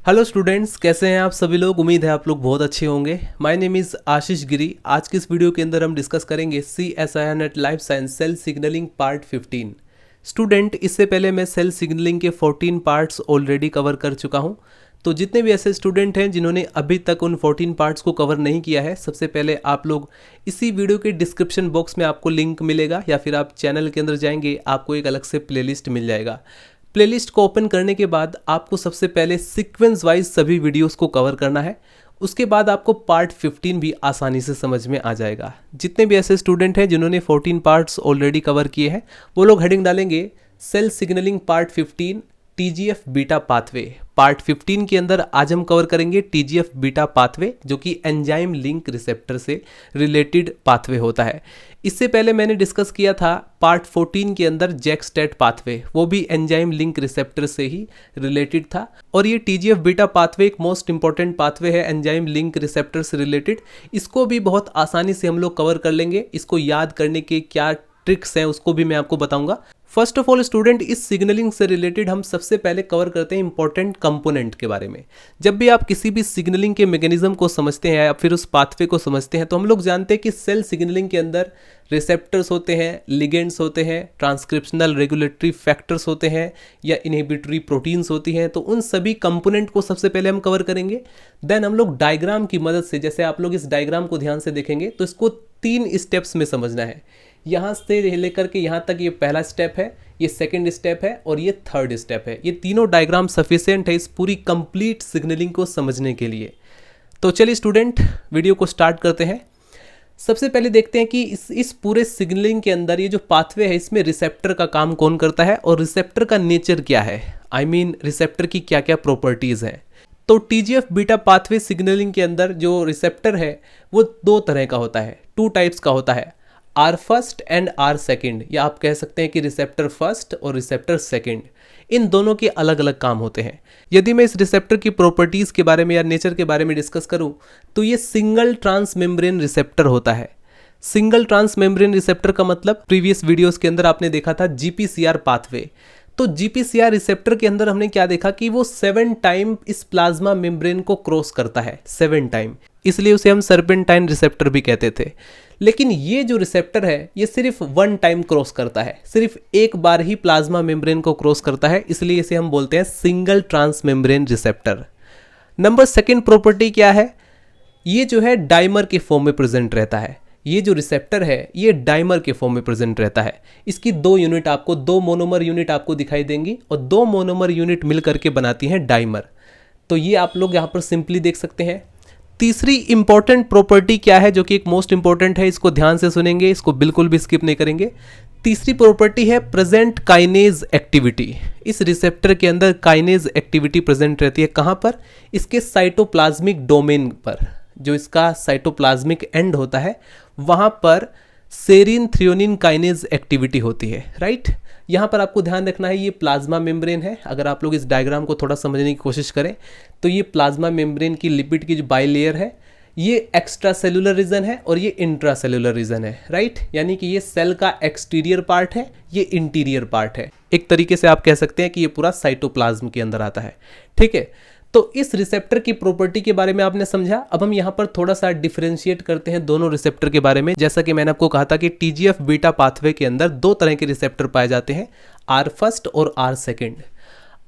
Hello students, कैसे हैं आप सभी लोग। उम्मीद है आप लोग बहुत अच्छे होंगे। माय नेम इज़ आशीष गिरी। आज की इस वीडियो के अंदर हम डिस्कस करेंगे CSIR NET life science cell signalling part 15। Student, इससे पहले मैं सेल सिग्नलिंग के 14 पार्ट्स ऑलरेडी कवर कर चुका हूं। तो जितने भी ऐसे स्टूडेंट हैं जिन्होंने अभी तक उन 14 पार्ट्स को कवर नहीं किया है, सबसे पहले आप लोग इसी वीडियो के डिस्क्रिप्शन बॉक्स में आपको लिंक मिलेगा या फिर आप चैनल के अंदर जाएंगे, आपको एक अलग से प्लेलिस्ट मिल जाएगा। प्लेलिस्ट को ओपन करने के बाद आपको सबसे पहले सीक्वेंस वाइज सभी वीडियोस को कवर करना है। उसके बाद आपको पार्ट 15 भी आसानी से समझ में आ जाएगा। जितने भी ऐसे स्टूडेंट हैं जिन्होंने 14 पार्ट्स ऑलरेडी कवर किए हैं, वो लोग हेडिंग डालेंगे cell signalling part 15 TGF beta pathway. Part 15 के अंदर आज हम कवर करेंगे TGF बीटा पाथवे, जो कि एंजाइम लिंक रिसेप्टर से रिलेटेड पाथवे होता है। इससे पहले मैंने डिस्कस किया था पार्ट 14 के अंदर जैक-स्टैट पाथवे, वो भी एंजाइम लिंक रिसेप्टर से ही रिलेटेड था। और ये TGF बीटा पाथवे एक मोस्ट इंपॉर्टेंट पाथवे है एंजाइम लिंक रिसेप्टर से रिलेटेड। इसको भी बहुत आसानी से हम लोग कवर कर लेंगे। इसको याद करने के क्या ट्रिक्स हैं उसको भी मैं आपको बताऊंगा। फर्स्ट ऑफ ऑल स्टूडेंट, इस सिग्नलिंग से रिलेटेड हम सबसे पहले कवर करते हैं इंपॉर्टेंट कंपोनेंट के बारे में। जब भी आप किसी भी सिग्नलिंग के मैकेनिज्म को समझते हैं या फिर उस पाथवे को समझते हैं, तो हम लोग जानते हैं कि सेल सिग्नलिंग के अंदर रिसेप्टर्स होते हैं, लिगेंड्स होते हैं, ट्रांसक्रिप्शनल रेगुलेटरी फैक्टर्स होते हैं या इनहिबिटरी प्रोटीन्स होती हैं। तो उन सभी कंपोनेंट को सबसे पहले हम कवर करेंगे। देन हम लोग डायग्राम की मदद से, जैसे आप लोग इस डायग्राम को ध्यान से देखेंगे तो इसको 3 स्टेप्स में समझना है। यहाँ से लेकर के यहाँ तक ये पहला स्टेप है, ये सेकंड स्टेप है और ये थर्ड स्टेप है। ये तीनों डायग्राम सफिशिएंट है इस पूरी कंप्लीट सिग्नलिंग को समझने के लिए। तो चलिए स्टूडेंट, वीडियो को स्टार्ट करते हैं। सबसे पहले देखते हैं कि इस पूरे सिग्नलिंग के अंदर ये जो पाथवे है, इसमें रिसेप्टर का काम कौन करता है और रिसेप्टर का नेचर क्या है। आई मीन रिसेप्टर की क्या क्या प्रॉपर्टीज़ हैं। तो TGF बीटा पाथवे सिग्नलिंग के अंदर जो रिसेप्टर है वो 2 तरह का होता है, 2 टाइप्स का होता है, R first and R second, या आप कह सकते हैं कि रिसेप्टर फर्स्ट और रिसेप्टर सेकेंड। इन दोनों के अलग अलग काम होते हैं। यदि मैं इस रिसेप्टर की प्रॉपर्टीज़ के बारे में या नेचर के बारे में डिस्कस करूं, तो ये सिंगल ट्रांसमेम्ब्रेन रिसेप्टर होता है। सिंगल ट्रांसमेम्ब्रेन रिसेप्टर का मतलब प्रीवियस वीडियोस के अंदर आपने देखा था GPCR पाथवे। तो GPCR रिसेप्टर के अंदर हमने क्या देखा कि वो 7 टाइम इस प्लाज्मा मेम्ब्रेन को क्रॉस करता है, 7 टाइम, इसलिए उसे हम सर्पेंटाइन रिसेप्टर भी कहते थे। लेकिन ये जो रिसेप्टर है ये सिर्फ 1 टाइम क्रॉस करता है, सिर्फ एक बार ही प्लाज्मा मेम्ब्रेन को क्रॉस करता है, इसलिए इसे हम बोलते हैं single transmembrane receptor. Number 2 property क्या है, ये जो है डाइमर के फॉर्म में प्रेजेंट रहता है। ये जो रिसेप्टर है ये डाइमर के फॉर्म में प्रेजेंट रहता है। इसकी 2 यूनिट आपको, 2 मोनोमर यूनिट आपको दिखाई देंगी और 2 मोनोमर यूनिट मिल करके बनाती हैं डाइमर। तो ये आप लोग यहाँ पर सिंपली देख सकते हैं। तीसरी इंपॉर्टेंट प्रॉपर्टी क्या है, जो कि एक मोस्ट इंपॉर्टेंट है, इसको ध्यान से सुनेंगे, इसको बिल्कुल भी स्किप नहीं करेंगे। तीसरी प्रॉपर्टी है प्रेजेंट काइनेज एक्टिविटी। इस रिसेप्टर के अंदर काइनेज एक्टिविटी प्रेजेंट रहती है। कहाँ पर? इसके साइटोप्लाज्मिक डोमेन पर, जो इसका साइटोप्लाज्मिक एंड होता है वहाँ पर सेरिन थ्रियोनिन काइनेज एक्टिविटी होती है, राइट। यहाँ पर आपको ध्यान रखना है ये प्लाज्मा मेम्ब्रेन है। अगर आप लोग इस डायग्राम को थोड़ा समझने की कोशिश करें तो ये प्लाज्मा मेम्ब्रेन की लिपिड की जो बाइलेयर है ये एक्स्ट्रा सेलुलर रीजन है और ये इंट्रा सेलुलर रीजन है, राइट। यानी कि ये सेल का एक्सटीरियर पार्ट है, ये इंटीरियर पार्ट है। एक तरीके से आप कह सकते हैं कि ये पूरा साइटोप्लाज्म के अंदर आता है, ठीक है। तो इस रिसेप्टर की प्रॉपर्टी के बारे में आपने समझा। अब हम यहाँ पर थोड़ा सा डिफरेंशिएट करते हैं दोनों रिसेप्टर के बारे में। जैसा कि मैंने आपको कहा था कि TGF बीटा पाथवे के अंदर 2 तरह के रिसेप्टर पाए जाते हैं, R फर्स्ट और R सेकेंड।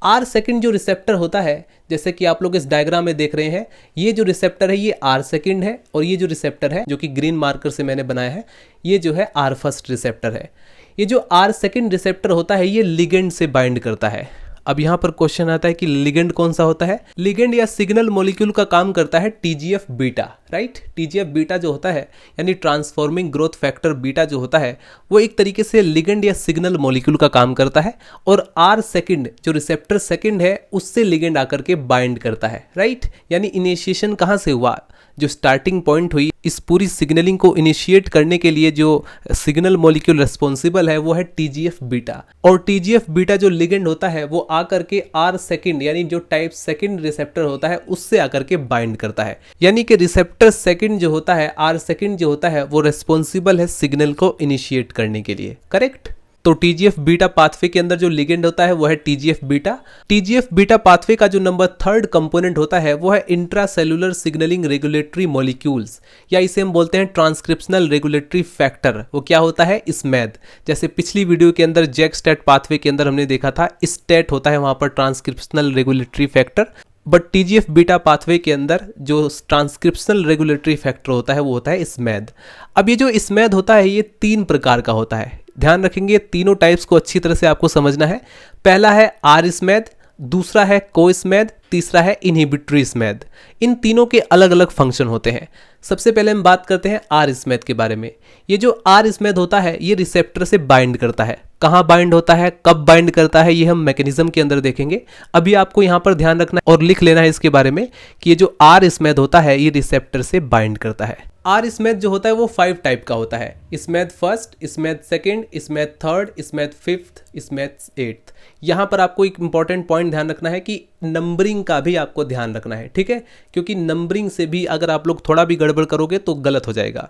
R सेकेंड जो रिसेप्टर होता है, जैसे कि आप लोग इस डायग्राम में देख रहे हैं, ये जो रिसेप्टर है ये R सेकेंड है और ये जो रिसेप्टर है जो कि ग्रीन मार्कर से मैंने बनाया है, ये जो है R फर्स्ट रिसेप्टर है। ये जो R सेकेंड रिसेप्टर होता है ये लिगेंड से बाइंड करता है। अब यहाँ पर क्वेश्चन आता है कि लिगेंड कौन सा होता है। लिगेंड या सिग्नल मॉलिक्यूल का काम करता है TGF beta, right. TGF beta जो होता है यानी ट्रांसफॉर्मिंग ग्रोथ फैक्टर बीटा जो होता है वो एक तरीके से लिगेंड या सिग्नल मॉलिक्यूल का काम करता है। और R सेकेंड जो रिसेप्टर सेकेंड है उससे लिगेंड आकर के बाइंड करता है, राइट। यानी इनिशिएशन कहाँ से हुआ, जो स्टार्टिंग पॉइंट हुई इस पूरी सिग्नलिंग को इनिशिएट करने के लिए, जो सिग्नल मॉलिक्यूल रिस्पॉन्सिबल है वो है TGF बीटा। और TGF बीटा जो लिगेंड होता है वो आकर के R सेकेंड यानी जो टाइप सेकेंड रिसेप्टर होता है उससे आकर के बाइंड करता है। यानी कि रिसेप्टर सेकेंड जो होता है, R सेकेंड जो होता है, वो रिस्पॉन्सिबल है सिग्नल को इनिशिएट करने के लिए, करेक्ट। तो टीजीएफ बीटा पाथवे के अंदर जो लिगेंड होता है वो है TGF beta. TGF beta pathway का जो नंबर 3rd कंपोनेंट होता है वो है इंट्रासेलुलर सिग्नलिंग रेगुलेटरी मॉलिक्यूल्स, या इसे हम बोलते हैं ट्रांसक्रिप्शनल रेगुलेटरी फैक्टर। वो क्या होता है? स्मैद। जैसे पिछली वीडियो के अंदर जैक स्टैट पाथवे के अंदर हमने देखा था स्टैट होता है वहां पर transcriptional regulatory factor, but TGF beta pathway के अंदर जो ट्रांसक्रिप्शनल रेगुलेटरी फैक्टर होता है वो होता है स्मैद। अब ये जो स्मैद होता है ये 3 प्रकार का होता है, ध्यान रखेंगे तीनों टाइप्स को अच्छी तरह से आपको समझना है। पहला है आर स्मैद, दूसरा है को स्मैद, तीसरा है इनहिबिटरी स्मैद। इन तीनों के अलग अलग फंक्शन होते हैं। सबसे पहले हम बात करते हैं आर स्मैद के बारे में। ये जो आर स्मैद होता है ये रिसेप्टर से बाइंड करता है। कहाँ बाइंड होता है, कब बाइंड करता है, ये हम मैकेनिज्म के अंदर देखेंगे। अभी आपको यहाँ पर ध्यान रखना और लिख लेना है इसके बारे में कि ये जो आर स्मैद होता है ये रिसेप्टर से बाइंड करता है। आर स्मैद जो होता है वो 5 टाइप का होता है। SMAD first, SMAD second, SMAD third, SMAD fifth, SMAD eighth. यहाँ पर आपको एक इंपॉर्टेंट पॉइंट ध्यान रखना है कि नंबरिंग का भी आपको ध्यान रखना है, ठीक है, क्योंकि नंबरिंग से भी अगर आप लोग थोड़ा भी गड़बड़ करोगे तो गलत हो जाएगा।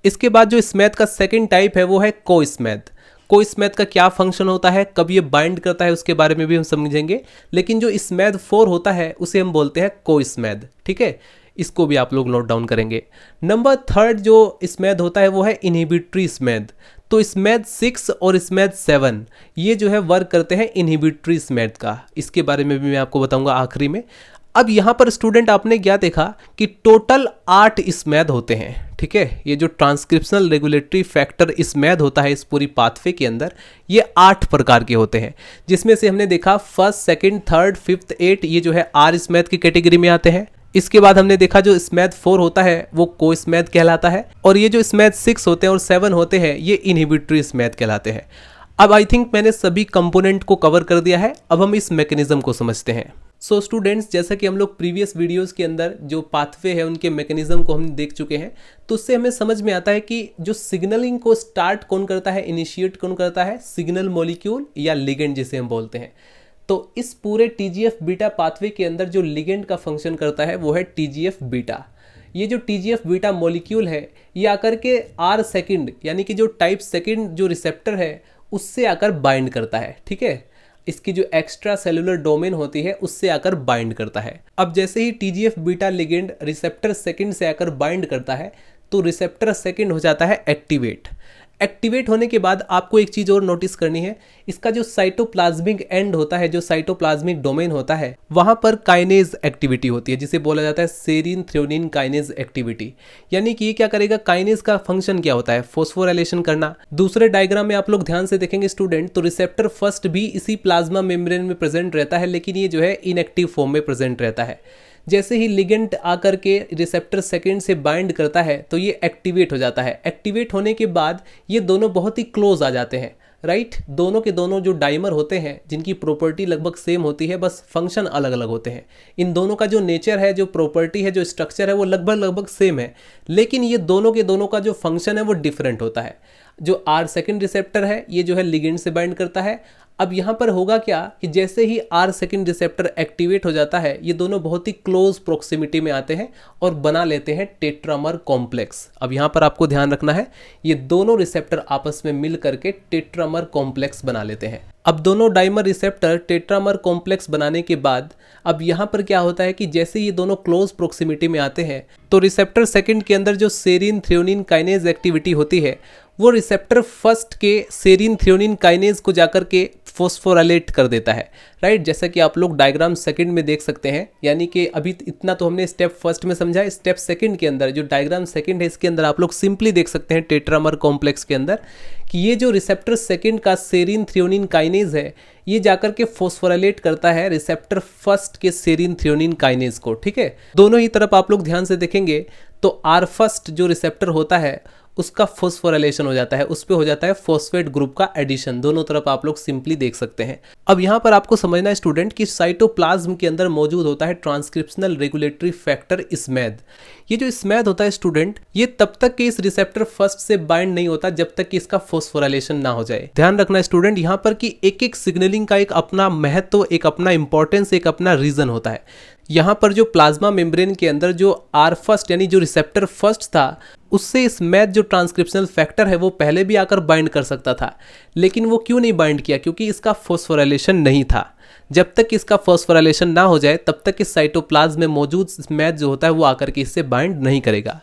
इसके बाद जो स्मैद का सेकंड टाइप है वो है को स्मैद। को स्मैद का क्या फंक्शन होता है, कब ये बाइंड करता है, उसके बारे में भी हम समझेंगे। लेकिन जो स्मैद 4 होता है उसे हम बोलते हैं को स्मैद, ठीक है, इसको भी आप लोग नोट डाउन करेंगे। नंबर 3rd जो स्मैद होता है वो है इनहिबिटरी स्मैद। तो स्मैद 6 और स्मैद 7 ये जो है वर्क करते हैं इनहिबिटरी स्मैद का, इसके बारे में भी मैं आपको बताऊंगा आखिरी में। अब यहाँ पर स्टूडेंट आपने क्या देखा कि टोटल 8 स्मैद होते हैं, ठीक है। ये जो ट्रांसक्रिप्शनल रेगुलेटरी फैक्टर स्मैद होता है इस पूरी पाथवे के अंदर ये 8 प्रकार के होते हैं, जिसमें से हमने देखा 1st, 2nd, 3rd, 5th, 8 ये जो है आर स्मैद की कैटेगरी में आते हैं। इसके बाद हमने देखा जो स्मैद 4 होता है वो को स्मैद कहलाता है, और ये जो स्मैद 6 होते हैं और 7 होते हैं ये इनहिबिटरी स्मैद कहलाते हैं। अब आई थिंक मैंने सभी कंपोनेंट को कवर कर दिया है, अब हम इस मैकेनिज्म को समझते हैं। सो स्टूडेंट्स, जैसा कि हम लोग प्रीवियस वीडियोस के अंदर जो पाथवे है उनके मैकेनिज्म को हम देख चुके हैं, तो उससे हमें समझ में आता है कि जो सिग्नलिंग को स्टार्ट कौन करता है, इनिशिएट कौन करता है, सिग्नल मॉलिक्यूल या लिगेंड जिसे हम बोलते हैं। तो इस पूरे टीजीएफ बीटा पाथवे के अंदर जो लिगेंड का फंक्शन करता है वो है टीजीएफ बीटा। ये जो टीजीएफ बीटा मॉलिक्यूल है ये आकर के आर सेकंड यानी कि जो टाइप सेकंड जो रिसेप्टर है उससे आकर बाइंड करता है, ठीक है। इसकी जो एक्स्ट्रा सेलुलर डोमेन होती है उससे आकर बाइंड करता है। अब जैसे ही TGF beta ligand receptor second से आकर बाइंड करता है तो रिसेप्टर सेकंड हो जाता है एक्टिवेट। एक्टिवेट होने के बाद आपको एक चीज और नोटिस करनी है, इसका जो साइटोप्लाज्मिक एंड होता है, जो साइटोप्लाज्मिक डोमेन होता है, वहां पर काइनेज एक्टिविटी होती है जिसे बोला जाता है सेरीन थ्रेओनिन काइनेज एक्टिविटी। यानी कि ये क्या करेगा, काइनेज का फंक्शन क्या होता है, फॉस्फोराइलेशन करना। दूसरे डायग्राम में आप लोग ध्यान से देखेंगे स्टूडेंट, तो रिसेप्टर फर्स्ट भी इसी प्लाज्मा मेम्ब्रेन में प्रेजेंट रहता है, लेकिन ये जो है इनएक्टिव फॉर्म में प्रेजेंट रहता है। जैसे ही लिगेंड आकर के रिसेप्टर सेकंड से बाइंड करता है तो ये एक्टिवेट हो जाता है। एक्टिवेट होने के बाद ये दोनों बहुत ही क्लोज आ जाते हैं, राइट। दोनों के दोनों जो डाइमर होते हैं जिनकी प्रॉपर्टी लगभग सेम होती है, बस फंक्शन अलग अलग होते हैं। इन दोनों का जो नेचर है, जो प्रॉपर्टी है, जो स्ट्रक्चर है वो लगभग सेम है, लेकिन ये दोनों के दोनों का जो फंक्शन है वो डिफरेंट होता है। जो आर सेकंड रिसेप्टर है ये जो है लिगेंड से बाइंड करता है। अब यहाँ पर होगा क्या कि जैसे ही आर सेकंड रिसेप्टर एक्टिवेट हो जाता है ये दोनों बहुत ही क्लोज प्रोक्सिमिटी में आते हैं और बना लेते हैं टेट्रामर कॉम्प्लेक्स। अब यहाँ पर आपको ध्यान रखना है, ये दोनों रिसेप्टर आपस में मिल करके टेट्रामर कॉम्प्लेक्स बना लेते हैं। अब दोनों डाइमर रिसेप्टर टेट्रामर कॉम्प्लेक्स बनाने के बाद अब यहाँ पर क्या होता है कि जैसे ये दोनों क्लोज प्रोक्सिमिटी में आते हैं तो रिसेप्टर सेकंड के अंदर जो सेरीन थ्रेओनिन काइनेज एक्टिविटी होती है वो रिसेप्टर फर्स्ट के सेरीन थ्रेओनिन काइनेज को जाकर के फॉस्फोराइलेट कर देता है, राइट। जैसा कि आप लोग डायग्राम सेकंड में देख सकते हैं, यानी कि अभी इतना तो हमने स्टेप फर्स्ट में समझा। स्टेप सेकंड के अंदर जो डायग्राम सेकंड है इसके अंदर आप लोग सिंपली देख सकते हैं टेट्रामर कॉम्प्लेक्स के अंदर कि ये जो रिसेप्टर सेकंड का सेरीन थ्रेओनिन काइनेज है ये जाकर के फॉस्फोराइलेट करता है रिसेप्टर फर्स्ट के सेरीन थ्रेओनिन काइनेज को, ठीक है। दोनों ही तरफ आप लोग ध्यान से देखेंगे तो आर फर्स्ट जो रिसेप्टर होता है उसका फॉस्फोराइलेशन हो जाता है, उस पे हो जाता है फॉस्फेट ग्रुप का एडिशन। दोनों तरफ आप लोग सिंपली देख सकते हैं। अब यहाँ पर आपको समझना है स्टूडेंट कि साइटोप्लाज्म के अंदर मौजूद होता है ट्रांसक्रिप्शनल रेगुलेटरी फैक्टर स्मैद। ये जो स्मैद होता है स्टूडेंट ये तब तक कि इस रिसेप्टर फर्स्ट से बाइंड नहीं होता जब तक कि इसका फॉस्फोराइलेशन ना हो जाए। ध्यान रखना स्टूडेंट यहाँ पर कि एक एक सिग्नलिंग का एक अपना महत्व, एक अपना इंपॉर्टेंस, एक अपना रीजन होता है। यहाँ पर जो प्लाज्मा मेम्ब्रेन के अंदर जो आर फर्स्ट यानी जो रिसेप्टर फर्स्ट था उससे स्मैथ जो ट्रांसक्रिप्शनल फैक्टर है वो पहले भी आकर बाइंड कर सकता था, लेकिन वो क्यों नहीं बाइंड किया? क्योंकि इसका फॉस्फोराइलेशन नहीं था। जब तक इसका फॉस्फोराइलेशन ना हो जाए तब तक इस साइटोप्लाज्म में मौजूद स्मैथ जो होता है वो आकर के इससे बाइंड नहीं करेगा।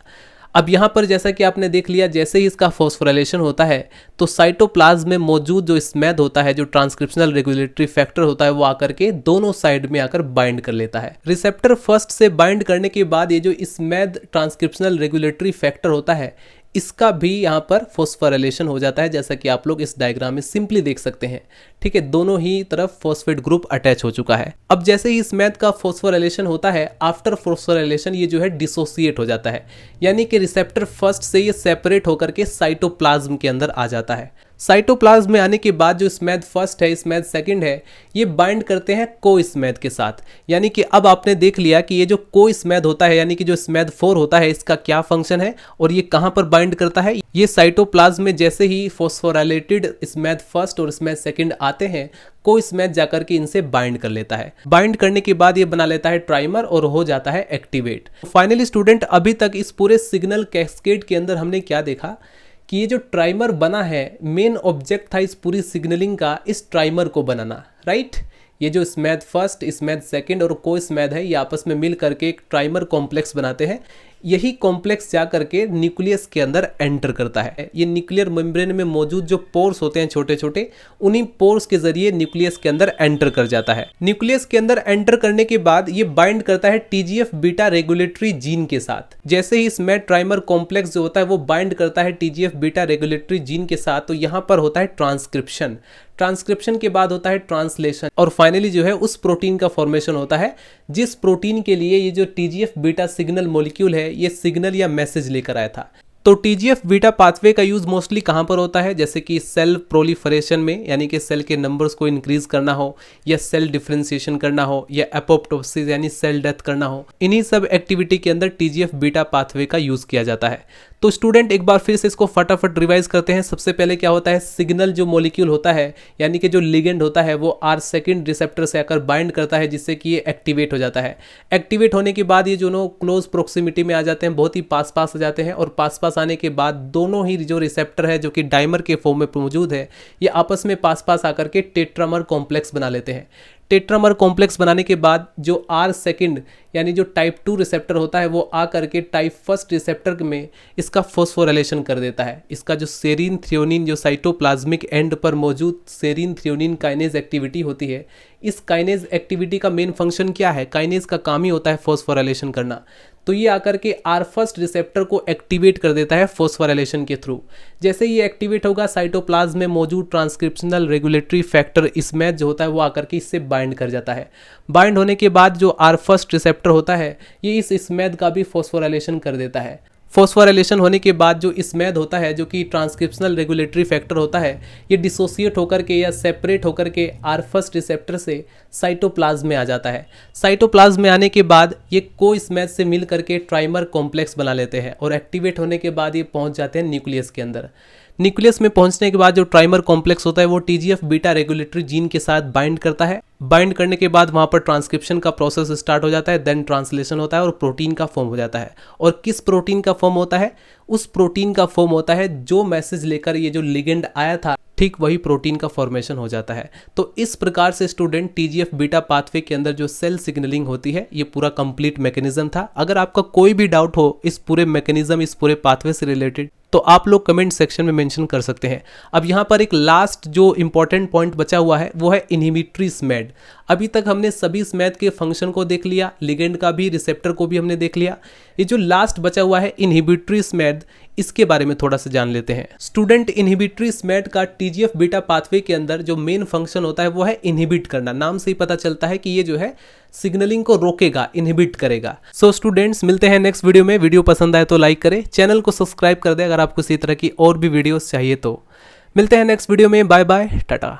अब यहाँ पर जैसा कि आपने देख लिया, जैसे ही इसका फॉस्फोराइलेशन होता है तो साइटोप्लाज्म में मौजूद जो स्मैथ होता है, जो ट्रांसक्रिप्शनल रेगुलेटरी फैक्टर होता है, वो आकर के दोनों साइड में आकर बाइंड कर लेता है। रिसेप्टर फर्स्ट से बाइंड करने के बाद ये जो स्मैथ ट्रांसक्रिप्शनल रेगुलेटरी फैक्टर होता है इसका भी यहाँ पर फॉस्फोराइलेशन हो जाता है, जैसा कि आप लोग इस डायग्राम में सिंपली देख सकते हैं। ठीक है, दोनों ही तरफ फॉस्फेट ग्रुप अटैच हो चुका है। अब जैसे ही स्मैथ का फॉस्फोराइलेशन होता है, आफ्टर फॉस्फोराइलेशन ये जो है डिसोसिएट हो जाता है, यानी कि रिसेप्टर फर्स्ट से ये सेपरेट होकर के साइटोप्लाज्म के अंदर आ जाता है। साइटोप्लाज्म में आने के बाद जो स्मैथ फर्स्ट है, स्मैथ सेकंड है, ये बाइंड करते हैं को स्मैथ के साथ। यानी कि अब आपने देख लिया कि ये जो को स्मैथ होता है, यानी कि जो स्मैथ 4 होता है, इसका क्या फंक्शन है और ये कहां पर बाइंड करता है। ये साइटोप्लाज्म में जैसे ही फॉस्फोराइलेटेड स्मैथ फर्स्ट और स्मैथ सेकंड आते हैं, को स्मैथ जाकर के इनसे बाइंड कर लेता है। बाइंड करने के बाद ये बना लेता है ट्राइमर और हो जाता है एक्टिवेट। फाइनली स्टूडेंट, अभी तक इस पूरे सिग्नल कैस्केड के अंदर हमने क्या देखा कि ये जो ट्राइमर बना है, मेन ऑब्जेक्ट था इस पूरी सिग्नलिंग का इस ट्राइमर को बनाना, राइट। ये जो स्मैथ फर्स्ट, स्मैथ सेकंड और को स्मैथ है, ये आपस में मिल करके एक ट्राइमर कॉम्प्लेक्स बनाते हैं। यही कॉम्प्लेक्स जा करके न्यूक्लियस के अंदर एंटर करता है। ये न्यूक्लियर मेम्ब्रेन में मौजूद जो पोर्स होते हैं छोटे छोटे, उन्हीं पोर्स के जरिए न्यूक्लियस के अंदर एंटर कर जाता है। न्यूक्लियस के अंदर एंटर करने के बाद ये बाइंड करता है TGF बीटा रेगुलेटरी जीन के साथ। जैसे ही स्मैथ ट्राइमर कॉम्प्लेक्स जो होता है वो बाइंड करता है TGF बीटा रेगुलेटरी जीन के साथ, तो यहाँ पर होता है ट्रांसक्रिप्शन। ट्रांसक्रिप्शन के बाद होता है ट्रांसलेशन और फाइनली जो है उस प्रोटीन का फॉर्मेशन होता है जिस प्रोटीन के लिए ये जो TGF बीटा सिग्नल मॉलिक्यूल है ये सिग्नल या मैसेज लेकर आया था। तो TGF बीटा पाथवे का यूज मोस्टली कहाँ पर होता है? जैसे कि सेल प्रोलिफरेशन में, यानी कि सेल के नंबर्स को इंक्रीज करना हो, या सेल डिफरेंशिएशन करना हो, या एपोप्टोसिस यानी सेल डेथ करना हो, इन्हीं सब एक्टिविटी के अंदर TGF बीटा पाथवे का यूज किया जाता है। तो स्टूडेंट एक बार फिर से इसको फटाफट रिवाइज करते हैं। सबसे पहले क्या होता है, सिग्नल जो मॉलिक्यूल होता है यानी कि जो लिगेंड होता है वो R2 रिसेप्टर से आकर बाइंड करता है, जिससे कि ये एक्टिवेट हो जाता है। एक्टिवेट होने के बाद ये दोनों क्लोज प्रोक्सिमिटी में आ जाते हैं, बहुत ही पास पास आ जाते हैं, और पास पास आने के बाद दोनों ही जो रिसेप्टर है जो कि डाइमर के फॉर्म में मौजूद है, ये आपस में पास पास आकर के टेट्रामर कॉम्प्लेक्स बना लेते हैं। टेट्रामर कॉम्प्लेक्स बनाने के बाद जो R2 यानी जो टाइप 2 रिसेप्टर होता है वो आ करके टाइप 1 रिसेप्टर में इसका फॉस्फोराइलेशन कर देता है। इसका जो सेरीन थ्रियोनिन जो साइटोप्लाज्मिक एंड पर मौजूद सेरीन थ्रियोनिन काइनेज एक्टिविटी होती है, इस काइनेज एक्टिविटी का मेन फंक्शन क्या है? काइनेज का काम ही होता है फॉस्फोराइलेशन करना। तो ये आकर के R1 रिसेप्टर को एक्टिवेट कर देता है फॉस्फोराइलेशन के थ्रू। जैसे ये एक्टिवेट होगा, साइटोप्लाज्म में मौजूद ट्रांसक्रिप्शनल रेगुलेटरी फैक्टर स्मैथ जो होता है वो आकर के इससे बाइंड कर जाता है। बाइंड होने के बाद जो R1 रिसेप्टर होता है ये इस स्मैथ का भी फॉस्फोराइलेशन कर देता है। फॉस्फोराइलेशन होने के बाद जो स्मैथ होता है जो कि ट्रांसक्रिप्शनल रेगुलेटरी फैक्टर होता है, ये डिसोसिएट होकर के या सेपरेट होकर के R1 रिसेप्टर से साइटोप्लाज्म में आ जाता है। साइटोप्लाज्म में आने के बाद ये को स्मैथ से मिल करके ट्राइमर कॉम्प्लेक्स बना लेते हैं और एक्टिवेट होने के बाद ये पहुंच जाते हैं न्यूक्लियस के अंदर। न्यूक्लियस में पहुंचने के बाद जो ट्राइमर कॉम्प्लेक्स होता है वो TGF बीटा रेगुलेटरी जीन के साथ बाइंड करता है। बाइंड करने के बाद वहां पर ट्रांसक्रिप्शन का प्रोसेस स्टार्ट हो जाता है, देन ट्रांसलेशन होता है और प्रोटीन का फॉर्म हो जाता है। और किस प्रोटीन का फॉर्म होता है? उस प्रोटीन का फॉर्म होता है जो मैसेज लेकर ये जो लिगेंड आया था, ठीक वही प्रोटीन का फॉर्मेशन हो जाता है। तो इस प्रकार से स्टूडेंट TGF बीटा पाथवे के अंदर जो सेल सिग्नलिंग होती है ये पूरा कंप्लीट मैकेनिज्म था। अगर आपका कोई भी डाउट हो इस पूरे मैकेनिज्म, इस पूरे पाथवे से रिलेटेड, तो आप लोग कमेंट सेक्शन में मेंशन कर सकते हैं। अब यहाँ पर एक लास्ट जो इंपॉर्टेंट पॉइंट बचा हुआ है वो है इनहिबिटरी स्मैथ। अभी तक हमने सभी स्मैथ के फंक्शन को देख लिया, लिगेंड का भी, रिसेप्टर को भी हमने देख लिया। ये जो लास्ट बचा हुआ है इनहिबिटरी स्मैथ, इसके बारे में थोड़ा सा जान लेते हैं। स्टूडेंट इनहिबिटरी स्मैथ का TGF बीटा पाथवे के अंदर जो मेन फंक्शन होता है वो है इनहिबिट करना। नाम से ही पता चलता है कि ये जो है सिग्नलिंग को रोकेगा, इनहिबिट करेगा। सो स्टूडेंट्स, मिलते हैं नेक्स्ट वीडियो में। वीडियो पसंद आए तो लाइक करें, चैनल को सब्सक्राइब कर दें अगर आपको इसी तरह की और भी वीडियोस चाहिए तो। मिलते हैं नेक्स्ट वीडियो में। Bye bye, Tata.